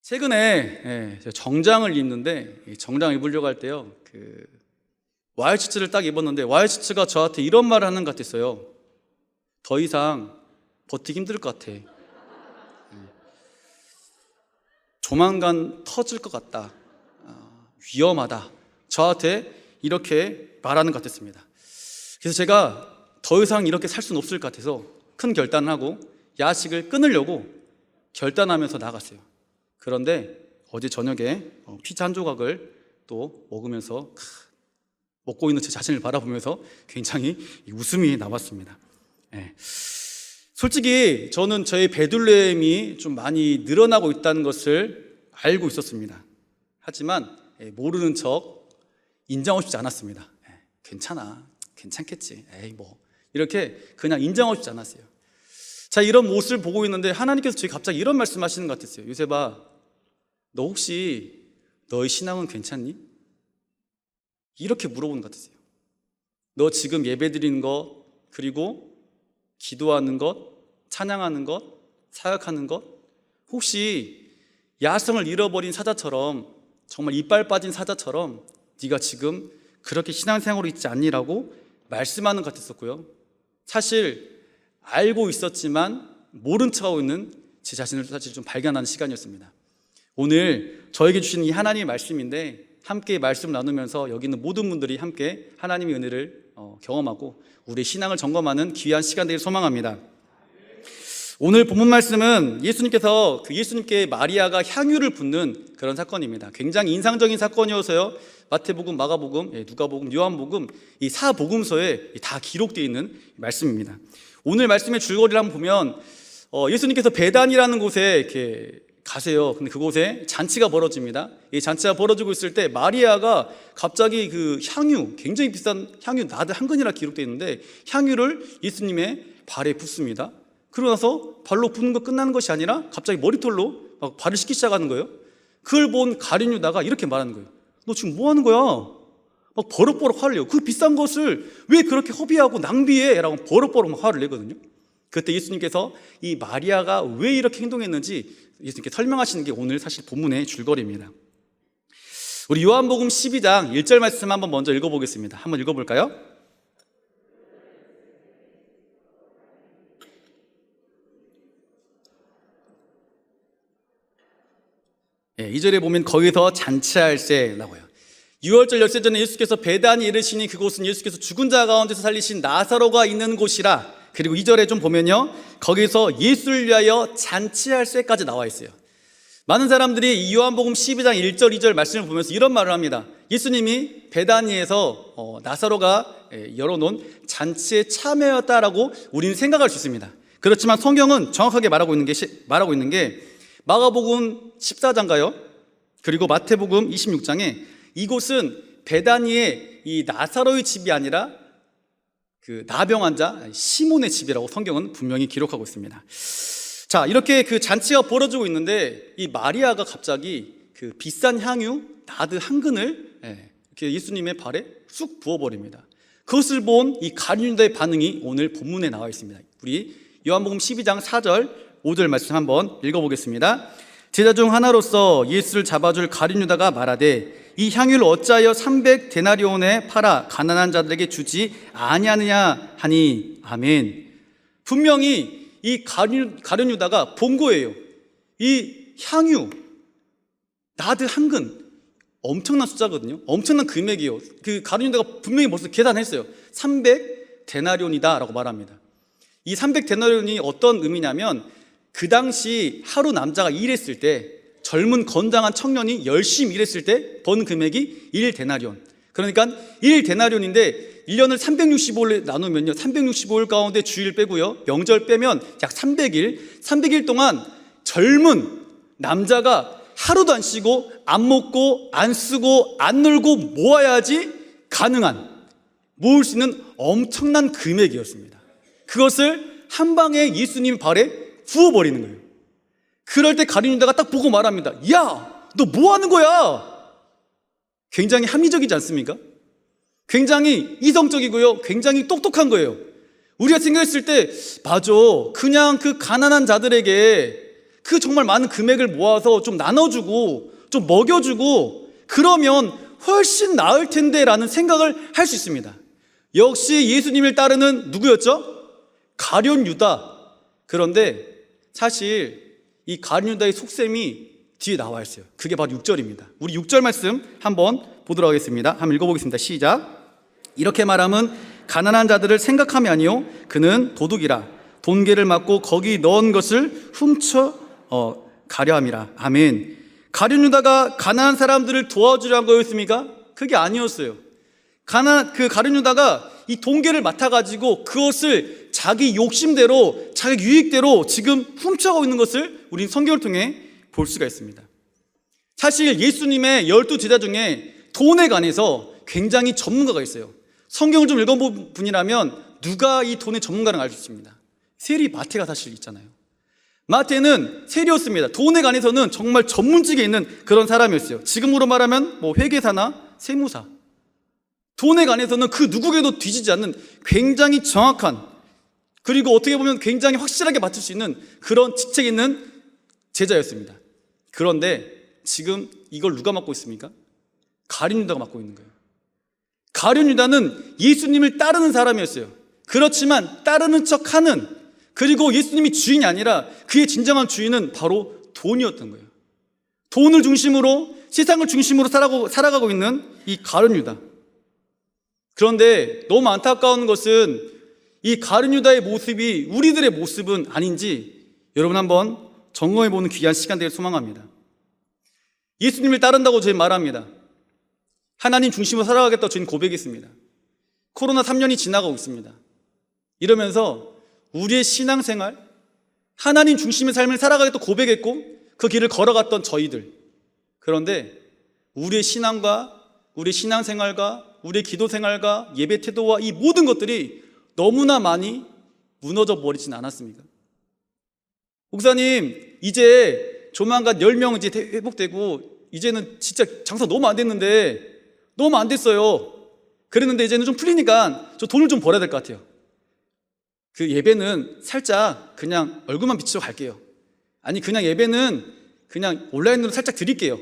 최근에 정장을 입는데, 정장 입으려고 할 때요, 와이셔츠를 딱 입었는데 와이셔츠가 저한테 이런 말을 하는 것 같았어요. 더 이상 버티기 힘들 것 같아. 조만간 터질 것 같다. 위험하다. 저한테 이렇게 말하는 것 같았습니다. 그래서 제가 더 이상 이렇게 살 수는 없을 것 같아서 큰 결단을 하고 야식을 끊으려고 결단하면서 나갔어요. 그런데 어제 저녁에 피자 한 조각을 또 먹으면서 먹고 있는 제 자신을 바라보면서 굉장히 웃음이 나왔습니다. 솔직히 저는 저의 배둘렘이 좀 많이 늘어나고 있다는 것을 알고 있었습니다. 하지만 모르는 척 인정하고 싶지 않았습니다. 괜찮아, 괜찮겠지, 이렇게 그냥 인정하고 싶지 않았어요. 자, 이런 모습을 보고 있는데 하나님께서 저희 갑자기 이런 말씀하시는 것 같았어요. 요셉아, 너 혹시 너의 신앙은 괜찮니? 이렇게 물어보는 것 같았어요. 너 지금 예배드리는 것, 그리고 기도하는 것, 찬양하는 것, 사역하는 것, 혹시 야성을 잃어버린 사자처럼, 정말 이빨 빠진 사자처럼 네가 지금 그렇게 신앙생활로 있지 않니라고 말씀하는 것 같았었고요. 사실 알고 있었지만 모른 척하고 있는 제 자신을 사실 좀 발견하는 시간이었습니다. 오늘 저에게 주신 이 하나님의 말씀인데, 함께 말씀을 나누면서 여기 있는 모든 분들이 함께 하나님의 은혜를 경험하고 우리의 신앙을 점검하는 귀한 시간 되길 소망합니다. 오늘 본문 말씀은 예수님께 마리아가 향유를 붓는 그런 사건입니다. 굉장히 인상적인 사건이어서요, 마태복음, 마가복음, 누가복음, 요한복음 이 사복음서에 다 기록되어 있는 말씀입니다. 오늘 말씀의 줄거리를 한번 보면 예수님께서 베단이라는 곳에 이렇게 가세요. 근데 그곳에 잔치가 벌어집니다. 이 잔치가 벌어지고 있을 때 마리아가 갑자기 향유, 굉장히 비싼 향유 나드 한 근이라 기록되어 있는데, 향유를 예수님의 발에 붓습니다. 그러고 나서 발로 붓는 거 끝나는 것이 아니라 갑자기 머리털로 막 발을 씻기 시작하는 거예요. 그걸 본 가룟 유다가 이렇게 말하는 거예요. 너 지금 뭐 하는 거야? 막 버럭버럭 화를 내요. 그 비싼 것을 왜 그렇게 허비하고 낭비해? 라고 버럭버럭 막 화를 내거든요. 그때 예수님께서 이 마리아가 왜 이렇게 행동했는지 예수님께 설명하시는 게 오늘 사실 본문의 줄거리입니다. 우리 요한복음 12장 1절 말씀 한번 먼저 읽어보겠습니다. 한번 읽어볼까요? 네, 2절에 보면 거기서 잔치할세라고 해요. 6월절 열세 전에 예수께서 베단이 이르시니 그곳은 예수께서 죽은 자 가운데서 살리신 나사로가 있는 곳이라. 그리고 2절에 좀 보면요, 거기서 예수를 위하여 잔치할세까지 나와 있어요. 많은 사람들이 이 요한복음 12장 1절 2절 말씀을 보면서 이런 말을 합니다. 예수님이 베다니에서 나사로가 열어놓은 잔치에 참여했다라고 우리는 생각할 수 있습니다. 그렇지만 성경은 정확하게 말하고 있는 게 마가복음 14장가요, 그리고 마태복음 26장에 이곳은 베다니의 이 나사로의 집이 아니라 나병 환자 시몬의 집이라고 성경은 분명히 기록하고 있습니다. 자, 이렇게 잔치가 벌어지고 있는데 이 마리아가 갑자기 비싼 향유 나드 한 근을 이렇게 예수님의 발에 쑥 부어버립니다. 그것을 본 이 가룟 유다의 반응이 오늘 본문에 나와 있습니다. 우리 요한복음 12장 4절 5절 말씀 한번 읽어보겠습니다. 제자 중 하나로서 예수를 잡아줄 가룟 유다가 말하되 이 향유를 어찌하여 300데나리온에 팔아 가난한 자들에게 주지 아니하느냐 하니. 아멘. 분명히 이 가룟 유다가 본 거예요. 이 향유 나드 한 근, 엄청난 숫자거든요. 엄청난 금액이에요. 가룟 유다가 분명히 벌써 계산했어요. 300데나리온이다 라고 말합니다. 이 300데나리온이 어떤 의미냐면, 그 당시 하루 남자가 일했을 때, 젊은 건장한 청년이 열심히 일했을 때 번 금액이 1데나리온. 그러니까 1데나리온인데 1년을 365일 나누면요, 365일 가운데 주일 빼고요, 명절 빼면 약 300일 동안 젊은 남자가 하루도 안 쉬고 안 먹고 안 쓰고 안 놀고 모아야지 모을 수 있는 엄청난 금액이었습니다. 그것을 한 방에 예수님 발에 부어버리는 거예요. 그럴 때 가룟 유다가 딱 보고 말합니다. 야, 너 뭐 하는 거야? 굉장히 합리적이지 않습니까? 굉장히 이성적이고요, 굉장히 똑똑한 거예요. 우리가 생각했을 때, 맞아, 그냥 가난한 자들에게 그 정말 많은 금액을 모아서 좀 나눠주고 좀 먹여주고 그러면 훨씬 나을 텐데 라는 생각을 할 수 있습니다. 역시 예수님을 따르는 누구였죠? 가룟 유다. 그런데 사실 이 가룟 유다의 속셈이 뒤에 나와 있어요. 그게 바로 6절입니다. 우리 6절 말씀 한번 보도록 하겠습니다. 한번 읽어보겠습니다. 시작. 이렇게 말하면 가난한 자들을 생각함이 아니요 그는 도둑이라 돈계를 맞고 거기 넣은 것을 훔쳐 가려 함이라. 아멘. 가룟 유다가 가난한 사람들을 도와주려 한 거였습니까? 그게 아니었어요. 가룟 유다가 이 돈계를 맡아가지고 그것을 자기 욕심대로 자기 유익대로 지금 훔쳐가고 있는 것을 우리는 성경을 통해 볼 수가 있습니다. 사실 예수님의 12제자 중에 돈에 관해서 굉장히 전문가가 있어요. 성경을 좀 읽어본 분이라면 누가 이 돈의 전문가를 알 수 있습니다. 세리 마태가 사실 있잖아요. 마태는 세리였습니다. 돈에 관해서는 정말 전문직에 있는 그런 사람이었어요. 지금으로 말하면 회계사나 세무사. 돈에 관해서는 그 누구에게도 뒤지지 않는 굉장히 정확한, 그리고 어떻게 보면 굉장히 확실하게 맞출 수 있는 그런 직책이 있는 제자였습니다. 그런데 지금 이걸 누가 맡고 있습니까? 가룟 유다가 맡고 있는 거예요. 가룟 유다는 예수님을 따르는 사람이었어요. 그렇지만 따르는 척하는, 그리고 예수님이 주인이 아니라 그의 진정한 주인은 바로 돈이었던 거예요. 돈을 중심으로, 세상을 중심으로 살아가고 있는 이 가룟 유다. 그런데 너무 안타까운 것은 이 가룟 유다의 모습이 우리들의 모습은 아닌지 여러분 한번 점검해보는 귀한 시간 되길 소망합니다. 예수님을 따른다고 저희는 말합니다. 하나님 중심으로 살아가겠다고 저희는 고백했습니다. 코로나 3년이 지나가고 있습니다. 이러면서 우리의 신앙생활, 하나님 중심의 삶을 살아가겠다고 고백했고 그 길을 걸어갔던 저희들, 그런데 우리의 신앙과 우리의 신앙생활과 우리의 기도생활과 예배 태도와 이 모든 것들이 너무나 많이 무너져 버리진 않았습니까? 목사님, 이제 조만간 10명 이제 회복되고 이제는 진짜 장사 너무 안 됐는데, 너무 안 됐어요. 그랬는데 이제는 좀 풀리니까 저 돈을 좀 벌어야 될 것 같아요. 그 예배는 살짝 그냥 얼굴만 비치러 갈게요. 아니, 그냥 예배는 그냥 온라인으로 살짝 드릴게요.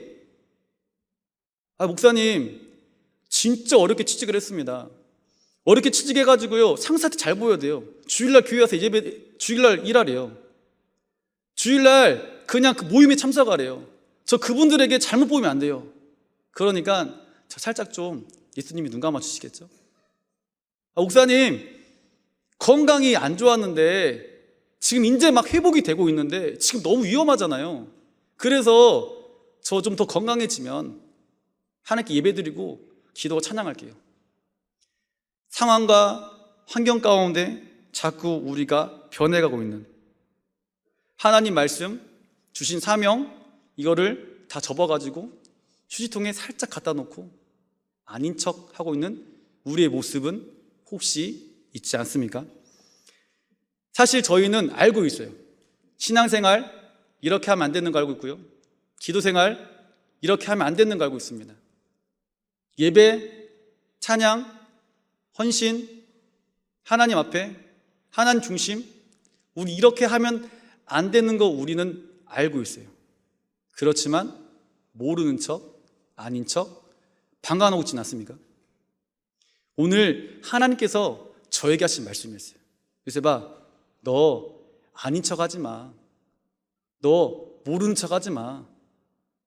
목사님, 진짜 어렵게 취직을 했습니다. 어렵게 취직해가지고요, 상사한테 잘 보여야 돼요. 주일날 교회 와서 주일날 일하래요. 주일날 그냥 그 모임에 참석하래요. 저 그분들에게 잘못 보이면 안 돼요. 그러니까 저 살짝 좀 예수님이 눈 감아 주시겠죠? 목사님, 건강이 안 좋았는데 지금 이제 막 회복이 되고 있는데 지금 너무 위험하잖아요. 그래서 저 좀 더 건강해지면 하나님께 예배드리고 기도와 찬양할게요. 상황과 환경 가운데 자꾸 우리가 변해가고 있는, 하나님 말씀 주신 사명, 이거를 다 접어가지고 휴지통에 살짝 갖다 놓고 아닌 척 하고 있는 우리의 모습은 혹시 있지 않습니까? 사실 저희는 알고 있어요. 신앙생활 이렇게 하면 안 되는 거 알고 있고요, 기도생활 이렇게 하면 안 되는 거 알고 있습니다. 예배, 찬양, 헌신, 하나님 앞에, 하나님 중심, 우리 이렇게 하면 안 되는 거 우리는 알고 있어요. 그렇지만 모르는 척, 아닌 척, 방관하고 있지 않습니까? 오늘 하나님께서 저에게 하신 말씀이었어요. 요셉아, 너 아닌 척 하지 마. 너 모르는 척 하지 마.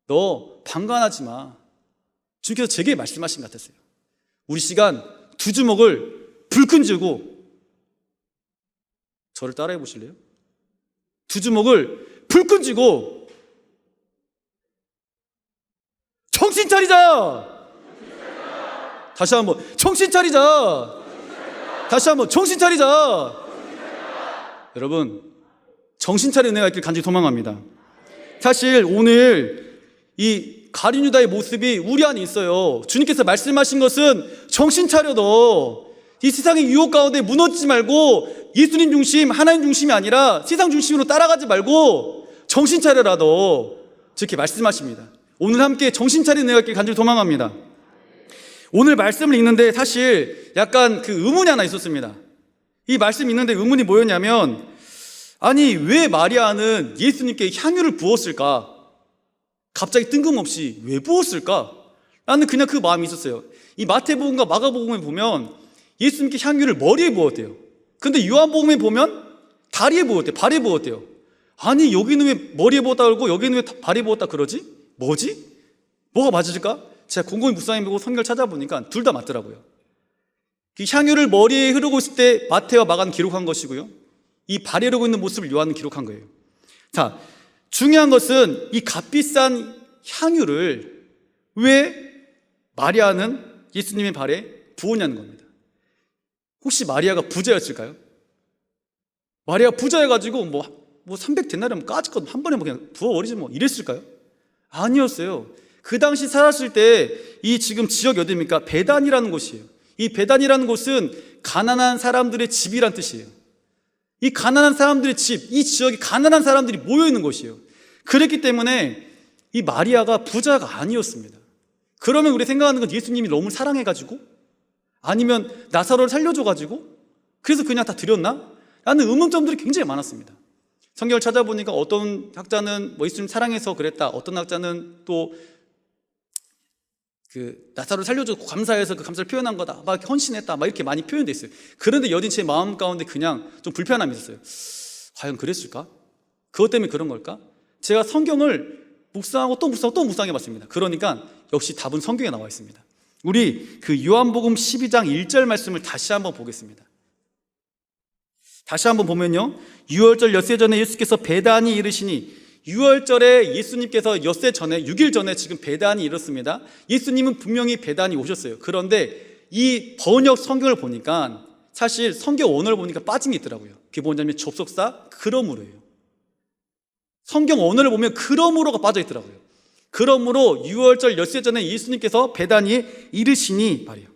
너 방관하지 마. 주님께서 제게 말씀하신 것 같았어요. 우리 시간 두 주먹을 불끈 쥐고, 저를 따라해 보실래요? 두 주먹을 불끈 쥐고 정신 차리자! 다시 한번 정신 차리자! 다시 한번 정신 차리자! 여러분, 정신 차리는 은혜가 있길 간절히 소망합니다. 사실 오늘 이 가룟 유다의 모습이 우리 안에 있어요. 주님께서 말씀하신 것은 정신 차려, 너 이 세상의 유혹 가운데 무너지지 말고 예수님 중심, 하나님 중심이 아니라 세상 중심으로 따라가지 말고 정신 차려라, 너. 이렇게 말씀하십니다. 오늘 함께 정신 차리는 은혜가 있길 간절히 소망합니다. 오늘 말씀을 읽는데 사실 약간 그 의문이 하나 있었습니다. 이 말씀 읽는데 의문이 뭐였냐면, 아니, 왜 마리아는 예수님께 향유를 부었을까? 갑자기 뜬금없이 왜 부었을까? 나는 그냥 그 마음이 있었어요. 이 마태복음과 마가복음에 보면 예수님께 향유를 머리에 부었대요. 근데 요한복음에 보면 다리에 부었대요. 발에 부었대요. 아니, 여기는 왜 머리에 부었다 그러고 여기는 왜 발에 부었다 그러지? 뭐지? 뭐가 맞을까? 제가 곰곰이 묵상해보고 성경을 찾아보니까 둘 다 맞더라고요. 그 향유를 머리에 흐르고 있을 때 마태와 마가는 기록한 것이고요, 이 발에 흐르고 있는 모습을 요한은 기록한 거예요. 자, 중요한 것은 이 값비싼 향유를 왜 마리아는 예수님의 발에 부었냐는 겁니다. 혹시 마리아가 부자였을까요? 마리아가 부자여가지고 뭐 300데나리온 까짓것 한 번에 그냥 부어버리지 뭐 이랬을까요? 아니었어요. 그 당시 살았을 때 이 지금 지역이 어디입니까? 베단이라는 곳이에요. 이 베단이라는 곳은 가난한 사람들의 집이란 뜻이에요. 이 가난한 사람들의 집, 이 지역이 가난한 사람들이 모여있는 곳이에요. 그랬기 때문에 이 마리아가 부자가 아니었습니다. 그러면 우리 생각하는 건 예수님이 너무 사랑해가지고, 아니면 나사로를 살려줘가지고 그래서 그냥 다 드렸나? 라는 의문점들이 굉장히 많았습니다. 성경을 찾아보니까 어떤 학자는 예수님 사랑해서 그랬다, 어떤 학자는 또 나사로를 살려줘서 감사해서 그 감사를 표현한 거다, 막 헌신했다, 막 이렇게 많이 표현되어 있어요. 그런데 여진 제 마음 가운데 그냥 좀 불편함이 있었어요. 과연 그랬을까? 그것 때문에 그런 걸까? 제가 성경을 묵상하고 또 묵상해 봤습니다. 그러니까 역시 답은 성경에 나와 있습니다. 우리 요한복음 12장 1절 말씀을 다시 한번 보겠습니다. 다시 한번 보면요, 유월절 엿새 전에 예수께서 베단이 이르시니, 유월절에 예수님께서 엿새 전에 6일 전에 지금 베단이 이렇습니다. 예수님은 분명히 베단이 오셨어요. 그런데 이 번역 성경을 보니까 사실 성경 원어를 보니까 빠진 게 있더라고요. 그게 뭐냐면 접속사 그러므로예요. 성경 원어를 보면 그러므로가 빠져 있더라고요. 그러므로 유월절 엿새 전에 예수님께서 베단이에 이르시니 말이에요.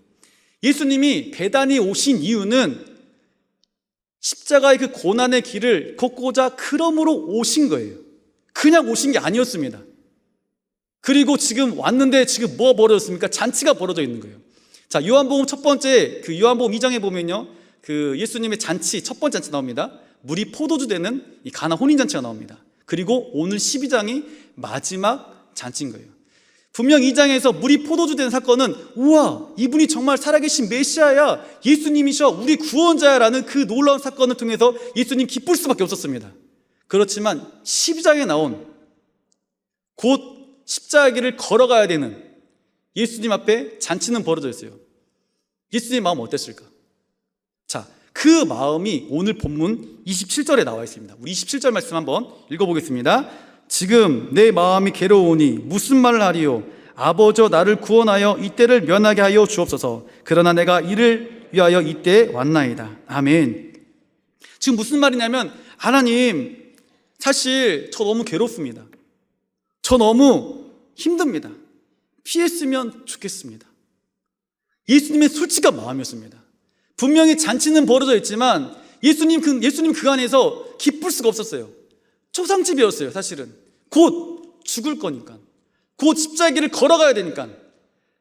예수님이 베단이 오신 이유는 십자가의 그 고난의 길을 걷고자 그러므로 오신 거예요. 그냥 오신 게 아니었습니다. 그리고 지금 왔는데 지금 뭐가 벌어졌습니까? 잔치가 벌어져 있는 거예요. 자, 요한복음 첫 번째 요한복음 2장에 보면요, 예수님의 잔치, 첫 번째 잔치 나옵니다. 물이 포도주 되는 이 가나 혼인잔치가 나옵니다. 그리고 오늘 12장이 마지막 잔치인 거예요. 분명 2장에서 물이 포도주 된 사건은 우와, 이분이 정말 살아계신 메시아야, 예수님이셔, 우리 구원자야라는 그 놀라운 사건을 통해서 예수님 기쁠 수밖에 없었습니다. 그렇지만 12장에 나온 곧 십자가를 걸어가야 되는 예수님 앞에 잔치는 벌어져 있어요. 예수님 마음 어땠을까? 자, 그 마음이 오늘 본문 27절에 나와 있습니다. 우리 27절 말씀 한번 읽어보겠습니다. 지금 내 마음이 괴로우니 무슨 말을 하리요? 아버지여, 나를 구원하여 이때를 면하게 하여 주옵소서. 그러나 내가 이를 위하여 이때에 왔나이다. 아멘. 지금 무슨 말이냐면, 하나님, 사실 저 너무 괴롭습니다. 저 너무 힘듭니다. 피했으면 좋겠습니다. 예수님의 솔직한 마음이었습니다. 분명히 잔치는 벌어져 있지만 예수님 그 안에서 기쁠 수가 없었어요. 초상집이었어요. 사실은 곧 죽을 거니까, 곧 십자가를 걸어가야 되니까.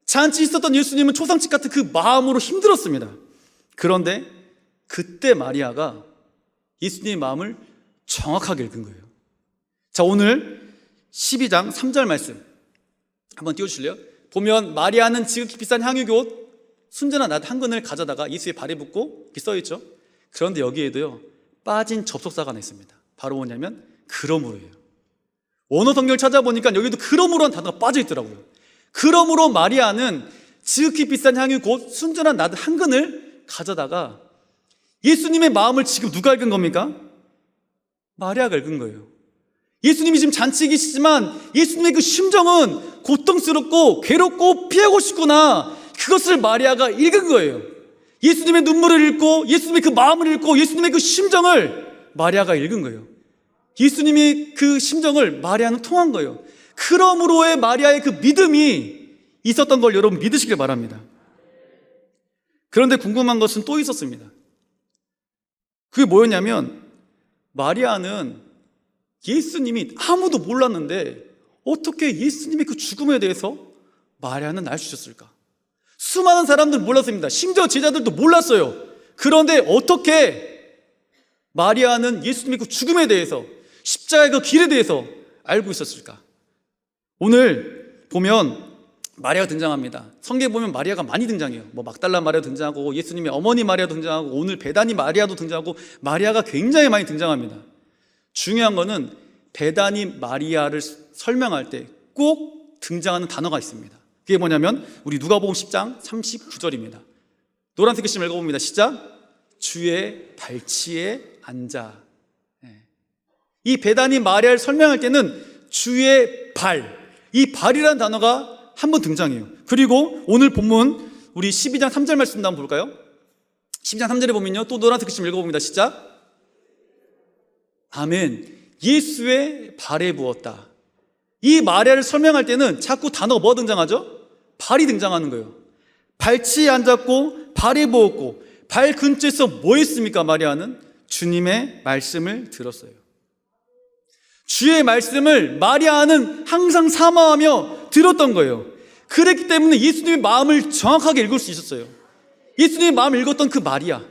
잔치 있었던 예수님은 초상집 같은 그 마음으로 힘들었습니다. 그런데 그때 마리아가 예수님의 마음을 정확하게 읽은 거예요. 자, 오늘 12장 3절 말씀 한번 띄워주실래요? 보면 마리아는 지극히 비싼 향유 곧 순전한 낫 한 근을 가져다가 예수의 발에 붓고 이렇게 써있죠. 그런데 여기에도요, 빠진 접속사가 하나 있습니다. 바로 뭐냐면 그러므로예요. 원어 성경을 찾아보니까 여기도 그러므로라는 단어가 빠져 있더라고요. 그러므로 마리아는 지극히 비싼 향유 곧 순전한 낫 한 근을 가져다가, 예수님의 마음을 지금 누가 읽은 겁니까? 마리아가 읽은 거예요. 예수님이 지금 잔치에 계시지만 예수님의 그 심정은 고통스럽고 괴롭고 피하고 싶구나, 그것을 마리아가 읽은 거예요. 예수님의 눈물을 읽고 예수님의 그 마음을 읽고 예수님의 그 심정을 마리아가 읽은 거예요. 예수님의 그 심정을 마리아는 통한 거예요. 그러므로의 마리아의 그 믿음이 있었던 걸 여러분 믿으시길 바랍니다. 그런데 궁금한 것은 또 있었습니다. 그게 뭐였냐면, 마리아는 예수님이 아무도 몰랐는데 어떻게 예수님의 그 죽음에 대해서 마리아는 알 수 있었을까? 수많은 사람들 몰랐습니다. 심지어 제자들도 몰랐어요. 그런데 어떻게 마리아는 예수님의 그 죽음에 대해서, 십자가의 그 길에 대해서 알고 있었을까? 오늘 보면 마리아가 등장합니다. 성경에 보면 마리아가 많이 등장해요. 뭐 막달라 마리아 등장하고 예수님의 어머니 마리아 등장하고 오늘 베다니 마리아도 등장하고 마리아가 굉장히 많이 등장합니다. 중요한 거는 베다니 마리아를 설명할 때 꼭 등장하는 단어가 있습니다. 그게 뭐냐면 우리 누가복음 10장 39절입니다. 노란색 글씨 읽어봅니다. 시작. 주의 발치에 앉아. 이 베다니 마리아를 설명할 때는 주의 발, 이 발이라는 단어가 한 번 등장해요. 그리고 오늘 본문 우리 12장 3절 말씀 한번 볼까요? 12장 3절에 보면요, 또 노란색 글씨 읽어봅니다. 시작. 아멘. 예수의 발에 부었다. 이 마리아를 설명할 때는 자꾸 단어가 뭐 등장하죠? 발이 등장하는 거예요. 발치에 앉았고 발에 부었고, 발 근처에서 뭐 했습니까? 마리아는 주님의 말씀을 들었어요. 주의 말씀을 마리아는 항상 사모하며 들었던 거예요. 그랬기 때문에 예수님의 마음을 정확하게 읽을 수 있었어요. 예수님의 마음을 읽었던 그 마리아,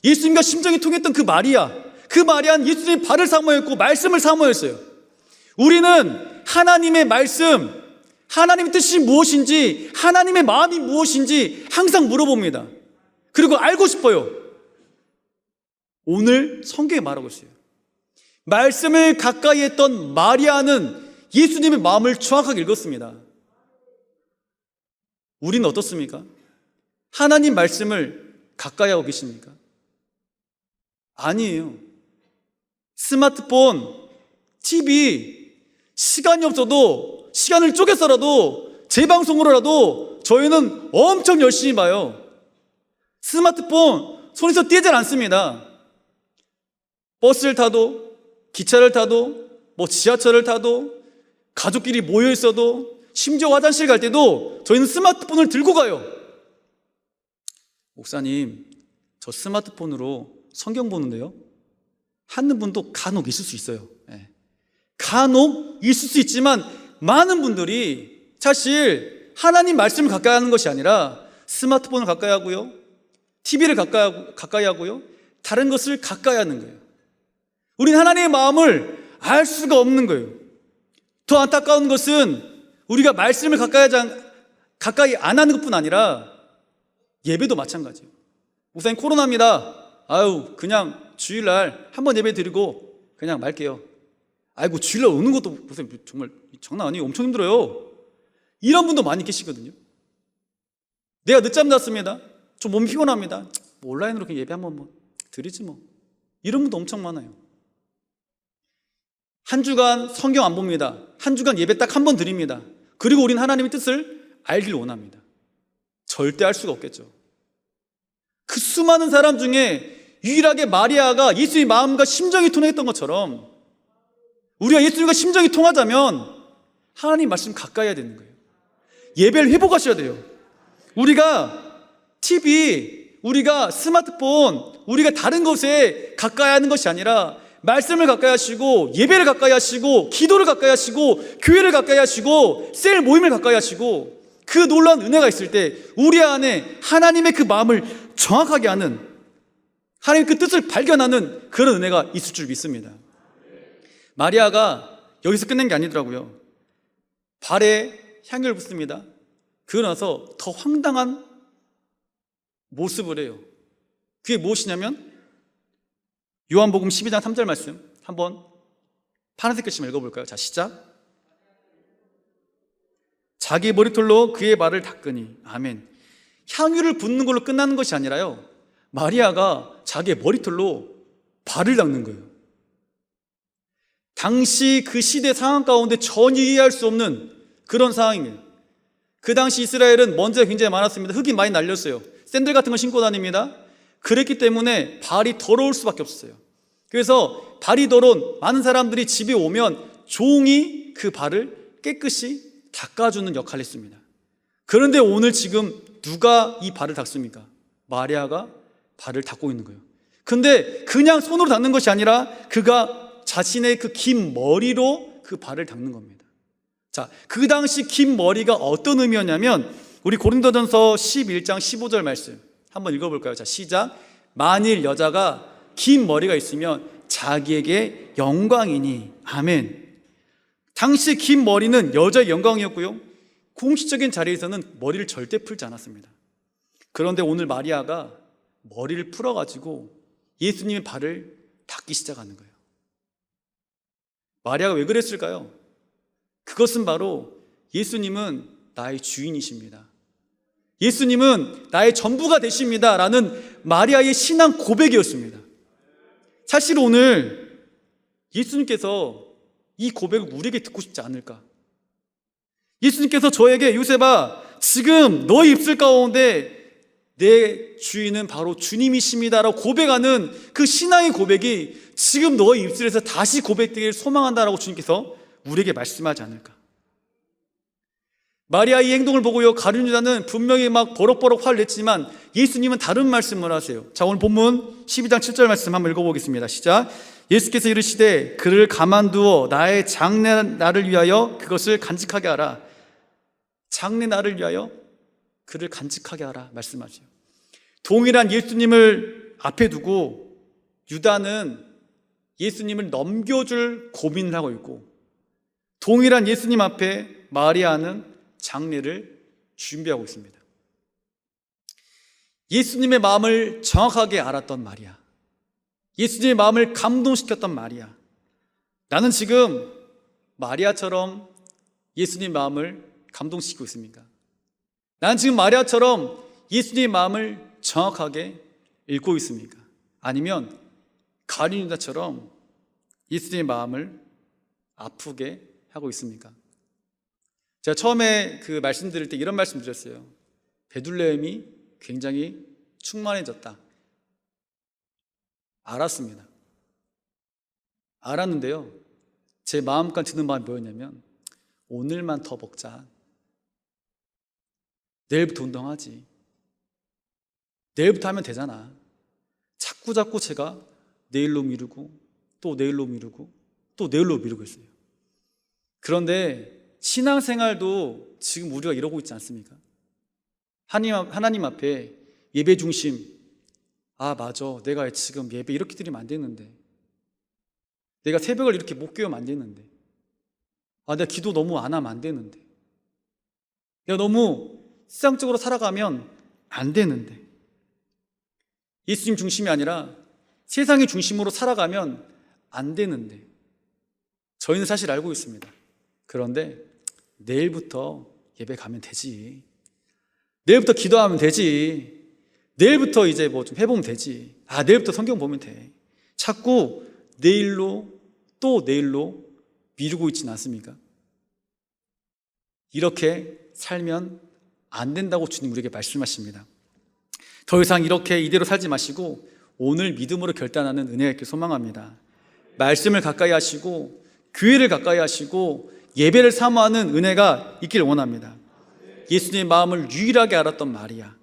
예수님과 심정이 통했던 그 마리아는 예수님의 발을 사모했고 말씀을 사모했어요. 우리는 하나님의 말씀, 하나님의 뜻이 무엇인지, 하나님의 마음이 무엇인지 항상 물어봅니다. 그리고 알고 싶어요. 오늘 성경에 말하고 있어요. 말씀을 가까이 했던 마리아는 예수님의 마음을 정확하게 읽었습니다. 우리는 어떻습니까? 하나님 말씀을 가까이 하고 계십니까? 아니에요. 스마트폰, TV, 시간이 없어도, 시간을 쪼개서라도, 재방송으로라도 저희는 엄청 열심히 봐요. 스마트폰 손에서 떼질 않습니다. 버스를 타도, 기차를 타도, 뭐 지하철을 타도, 가족끼리 모여 있어도, 심지어 화장실 갈 때도 저희는 스마트폰을 들고 가요. 목사님, 저 스마트폰으로 성경 보는데요, 하는 분도 간혹 있을 수 있어요. 간혹 있을 수 있지만 많은 분들이 사실 하나님 말씀을 가까이 하는 것이 아니라 스마트폰을 가까이 하고요, TV를 가까이 하고요, 다른 것을 가까이 하는 거예요. 우리는 하나님의 마음을 알 수가 없는 거예요. 더 안타까운 것은 우리가 말씀을 가까이 안 하는 것뿐 아니라 예배도 마찬가지예요. 목사님, 코로나입니다. 그냥 주일날 한번 예배 드리고 그냥 말게요. 아이고, 주일날 오는 것도 목사님 정말 장난 아니에요. 엄청 힘들어요. 이런 분도 많이 계시거든요. 내가 늦잠 잤습니다. 좀 몸이 피곤합니다. 온라인으로 그냥 예배 한번 드리지 뭐. 이런 분도 엄청 많아요. 한 주간 성경 안 봅니다. 한 주간 예배 딱 한 번 드립니다. 그리고 우린 하나님의 뜻을 알길 원합니다. 절대 알 수가 없겠죠. 그 수많은 사람 중에 유일하게 마리아가 예수의 마음과 심정이 통했던 것처럼 우리가 예수님과 심정이 통하자면 하나님 말씀 가까이 해야 되는 거예요. 예배를 회복하셔야 돼요. 우리가 TV, 우리가 스마트폰, 우리가 다른 것에 가까이 하는 것이 아니라 말씀을 가까이 하시고, 예배를 가까이 하시고, 기도를 가까이 하시고, 교회를 가까이 하시고, 셀 모임을 가까이 하시고, 그 놀라운 은혜가 있을 때 우리 안에 하나님의 그 마음을 정확하게 아는, 하나님의 그 뜻을 발견하는 그런 은혜가 있을 줄 믿습니다. 마리아가 여기서 끝낸 게 아니더라고요. 발에 향유를 붓습니다. 그러고 나서 더 황당한 모습을 해요. 그게 무엇이냐면 요한복음 12장 3절 말씀 한번 파란색 글씨 읽어볼까요? 자, 시작. 자기 머리털로 그의 발을 닦으니. 아멘. 향유를 붓는 걸로 끝나는 것이 아니라요, 마리아가 자기의 머리털로 발을 닦는 거예요. 당시 그 시대 상황 가운데 전혀 이해할 수 없는 그런 상황이에요. 그 당시 이스라엘은 먼지가 굉장히 많았습니다. 흙이 많이 날렸어요. 샌들 같은 걸 신고 다닙니다. 그랬기 때문에 발이 더러울 수밖에 없었어요. 그래서 발이 더러운 많은 사람들이 집에 오면 종이 그 발을 깨끗이 닦아주는 역할을 했습니다. 그런데 오늘 지금 누가 이 발을 닦습니까? 마리아가 발을 닦고 있는 거예요. 근데 그냥 손으로 닦는 것이 아니라 그가 자신의 그 긴 머리로 그 발을 닦는 겁니다. 자, 그 당시 긴 머리가 어떤 의미였냐면 우리 고린도전서 11장 15절 말씀 한번 읽어볼까요? 자, 시작. 만일 여자가 긴 머리가 있으면 자기에게 영광이니. 아멘. 당시 긴 머리는 여자의 영광이었고요, 공식적인 자리에서는 머리를 절대 풀지 않았습니다. 그런데 오늘 마리아가 머리를 풀어가지고 예수님의 발을 닦기 시작하는 거예요. 마리아가 왜 그랬을까요? 그것은 바로 예수님은 나의 주인이십니다, 예수님은 나의 전부가 되십니다 라는 마리아의 신앙 고백이었습니다. 사실 오늘 예수님께서 이 고백을 우리에게 듣고 싶지 않을까? 예수님께서 저에게 요셉아, 지금 너의 입술 가운데 내 주인은 바로 주님이십니다 라고 고백하는 그 신앙의 고백이 지금 너의 입술에서 다시 고백되기를 소망한다라고 주님께서 우리에게 말씀하지 않을까? 마리아의 행동을 보고요, 가룟 유다는 분명히 막 버럭버럭 화를 냈지만 예수님은 다른 말씀을 하세요. 자, 오늘 본문 12장 7절 말씀 한번 읽어보겠습니다. 시작. 예수께서 이르시되 그를 가만두어 나의 장례날을 위하여 그것을 간직하게 하라. 장례날을 위하여 그를 간직하게 하라 말씀하세요. 동일한 예수님을 앞에 두고 유다는 예수님을 넘겨줄 고민을 하고 있고, 동일한 예수님 앞에 마리아는 장례를 준비하고 있습니다. 예수님의 마음을 정확하게 알았던 마리아, 예수님의 마음을 감동시켰던 마리아. 나는 지금 마리아처럼 예수님의 마음을 감동시키고 있습니까? 나는 지금 마리아처럼 예수님의 마음을 정확하게 읽고 있습니까? 아니면 가룟 유다처럼 예수님의 마음을 아프게 하고 있습니까? 제가 처음에 그 말씀 드릴 때 이런 말씀 드렸어요. 베들레헴이 굉장히 충만해졌다. 알았습니다. 알았는데요, 제 마음까지 드는 마음이 뭐였냐면, 오늘만 더 먹자, 내일부터 운동하지, 내일부터 하면 되잖아. 자꾸 제가 내일로 미루고 또 내일로 미루고 또 내일로 미루고 있어요. 그런데 신앙생활도 지금 우리가 이러고 있지 않습니까? 하나님 앞에 예배 중심, 아 맞아, 내가 지금 예배 이렇게 드리면 안 되는데, 내가 새벽을 이렇게 못 깨우면 안 되는데, 아 내가 기도 너무 안 하면 안 되는데, 내가 너무 세상적으로 살아가면 안 되는데, 예수님 중심이 아니라 세상의 중심으로 살아가면 안 되는데, 저희는 사실 알고 있습니다. 그런데 내일부터 예배 가면 되지, 내일부터 기도하면 되지, 내일부터 이제 뭐 좀 해보면 되지, 아 내일부터 성경 보면 돼, 자꾸 내일로 또 내일로 미루고 있지는 않습니까? 이렇게 살면 안 된다고 주님 우리에게 말씀하십니다. 더 이상 이렇게 이대로 살지 마시고 오늘 믿음으로 결단하는 은혜가 있길 소망합니다. 말씀을 가까이 하시고 교회를 가까이 하시고 예배를 사모하는 은혜가 있길 원합니다. 예수님의 마음을 유일하게 알았던 마리아,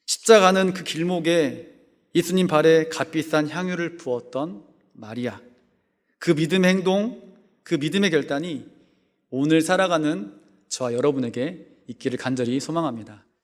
십자가는 그 길목에 예수님 발에 값비싼 향유를 부었던 마리아, 그 믿음의 행동, 그 믿음의 결단이 오늘 살아가는 저와 여러분에게 있기를 간절히 소망합니다.